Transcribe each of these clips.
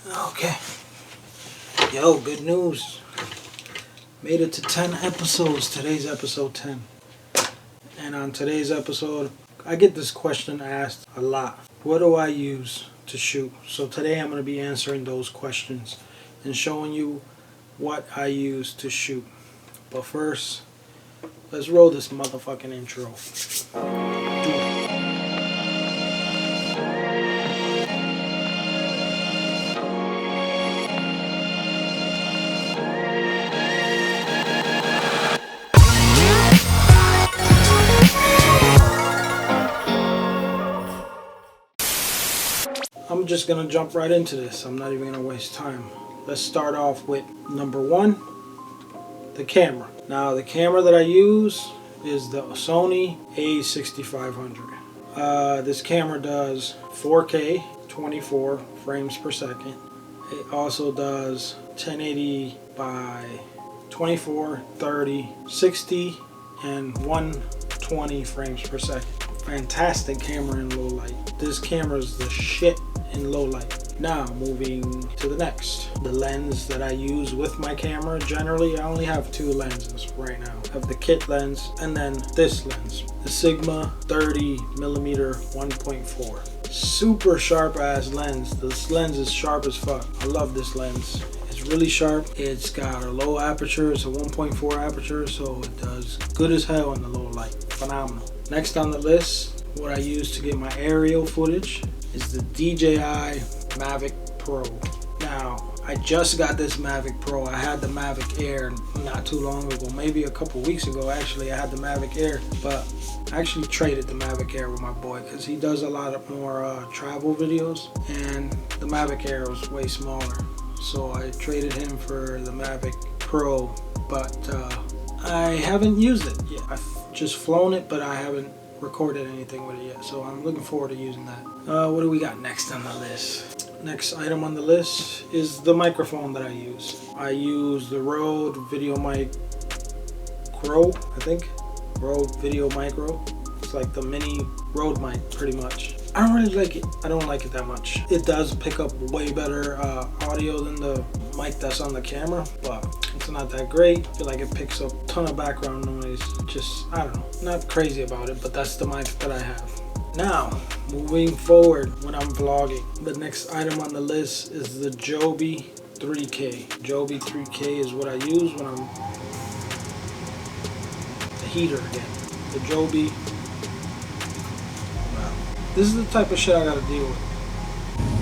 Okay. Yo, good news. Made it to 10 episodes. Today's episode 10. And on today's episode, I get this question asked a lot. What do I use to shoot? So today I'm going to be answering those questions and showing you what I use to shoot. But first, let's roll this motherfucking intro. I'm just gonna jump right into this. I'm not even gonna waste time. Let's start off with number one, the camera. Now the camera that I use is the SONY a6500. This camera does 4K 24 frames per second. It also does 1080 by 24, 30, 60 and 120 frames per second. Fantastic camera in low light. This camera is the shit in low light. Now moving to the next. The lens that I use with my camera, generally I only have two lenses right now. I have the kit lens and then this lens, the Sigma 30mm 1.4. Super sharp ass lens. This lens is sharp as fuck. I love this lens. It's really sharp. It's got a low aperture. It's a 1.4 aperture, so it does good as hell in the low light. Phenomenal. Next on the list, what I use to get my aerial footage is the DJI Mavic Pro. Now, I just got this Mavic Pro. I had the Mavic Air not too long ago, maybe a couple weeks ago actually. I had the Mavic Air, but I actually traded the Mavic Air with my boy because he does a lot of more travel videos, and the Mavic Air was way smaller. So I traded him for the Mavic Pro, but I haven't used it yet. I've just flown it, but I haven't recorded anything with it yet, so I'm looking forward to using that. What do we got next on the list? Next item on the list is the microphone that I use. I use the Rode Video Mic Pro, I think. Rode Video Micro. It's like the mini Rode mic, pretty much. I don't really like it. I don't like it that much. It does pick up way better audio than the mic that's on the camera, but it's not that great. I feel like it picks up a ton of background noise. Just, I don't know, not crazy about it, but that's the mic that I have. Now, moving forward when I'm vlogging, the next item on the list is the Joby 3K. Joby 3K is what I use when I'm the heater again. The Joby. This is the type of shit I gotta deal with.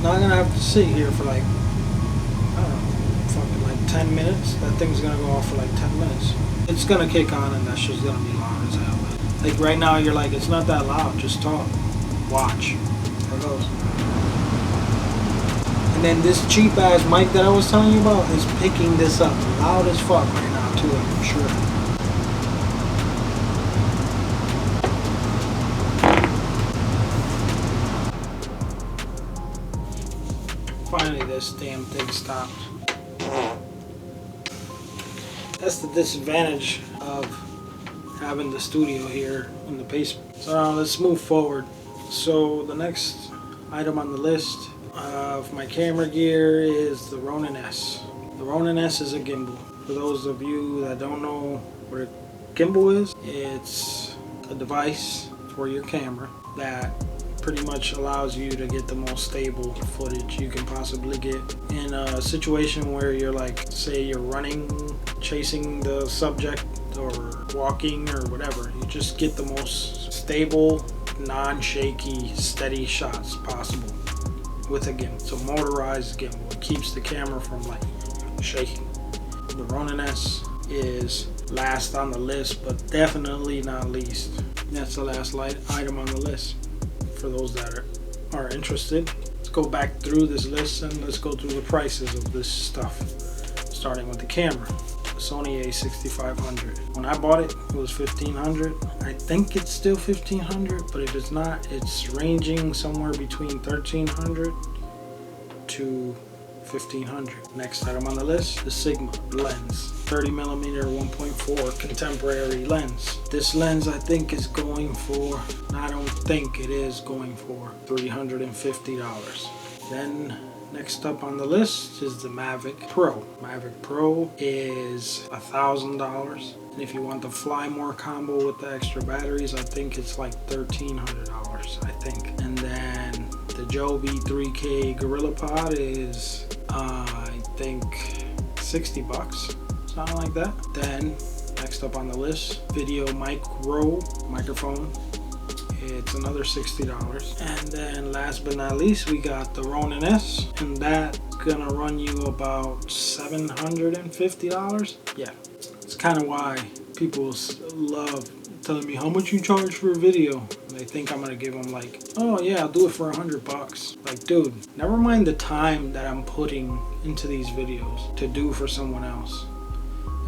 Not gonna have to sit here for like, I don't know, fucking like 10 minutes. That thing's gonna go off for like 10 minutes. It's gonna kick on and that shit's gonna be loud as hell. Like right now you're like, it's not that loud, just talk. Watch. There it goes. And then this cheap ass mic that I was telling you about is picking this up loud as fuck right now too, I'm sure. Finally, this damn thing stopped. That's the disadvantage of having the studio here in the basement. So now let's move forward. So the next item on the list of my camera gear is the Ronin S. The Ronin S is a gimbal. For those of you that don't know what a gimbal is, it's a device for your camera that pretty much allows you to get the most stable footage you can possibly get in a situation where you're like, say you're running, chasing the subject or walking or whatever. You just get the most stable, non-shaky, steady shots possible with a gimbal. It's a motorized gimbal. It keeps the camera from like shaking. The Ronin S is last on the list, but definitely not least. That's the last item on the list. For those that are interested, let's go back through this list and let's go through the prices of this stuff, starting with the camera. The Sony a6500. When I bought it, it was $1,500. I think it's still $1,500, but it is not. It's ranging somewhere between $1,300 to $1,500. Next item on the list, the Sigma lens, 30mm 1.4 contemporary lens. This lens I think is going for, I don't think it is going for $350. Then Next up on the list is the Mavic Pro. Mavic Pro is $1,000. And if you want the Fly More combo with the extra batteries, I think it's like $1,300, I think. And then the Joby 3K Gorilla Pod is, I think, $60, something like that. Then, next up on the list, Video microphone. It's another $60. And then last but not least, we got the Ronin S, and that's gonna run you about $750. Yeah, it's kind of why people love telling me how much you charge for a video. And they think I'm gonna give them like, oh yeah, I'll do it for $100. Like, dude, never mind the time that I'm putting into these videos to do for someone else,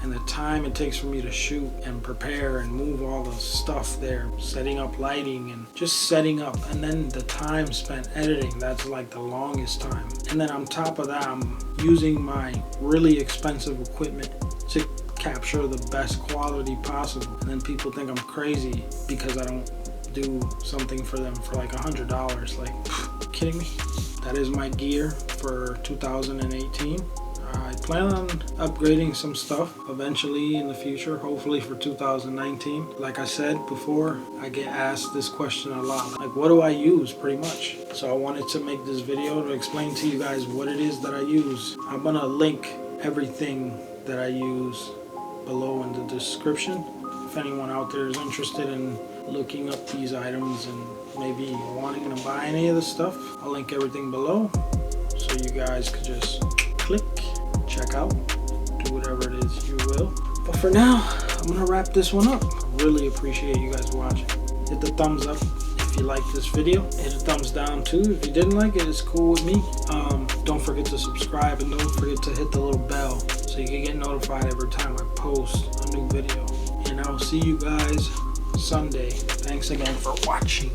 and the time it takes for me to shoot and prepare and move all the stuff there, setting up lighting and just setting up, and then the time spent editing, that's like the longest time. And then on top of that, I'm using my really expensive equipment to capture the best quality possible. And then people think I'm crazy because I don't do something for them for like $100. Like, kidding me? That is my gear for 2018. I plan on upgrading some stuff eventually in the future, hopefully for 2019. Like I said before, I get asked this question a lot, like what do I use pretty much? So I wanted to make this video to explain to you guys what it is that I use. I'm gonna link everything that I use below in the description. If anyone out there is interested in looking up these items and maybe wanting to buy any of this stuff, I'll link everything below so you guys could just click, check out, do whatever it is you will. But for now, I'm gonna wrap this one up. I really appreciate you guys watching. Hit the thumbs up if you like this video. Hit a thumbs down too if you didn't like it. It's cool with me. Don't forget to subscribe and don't forget to hit the little bell so you can get notified every time I post a new video. And I'll see you guys Sunday. Thanks again for watching.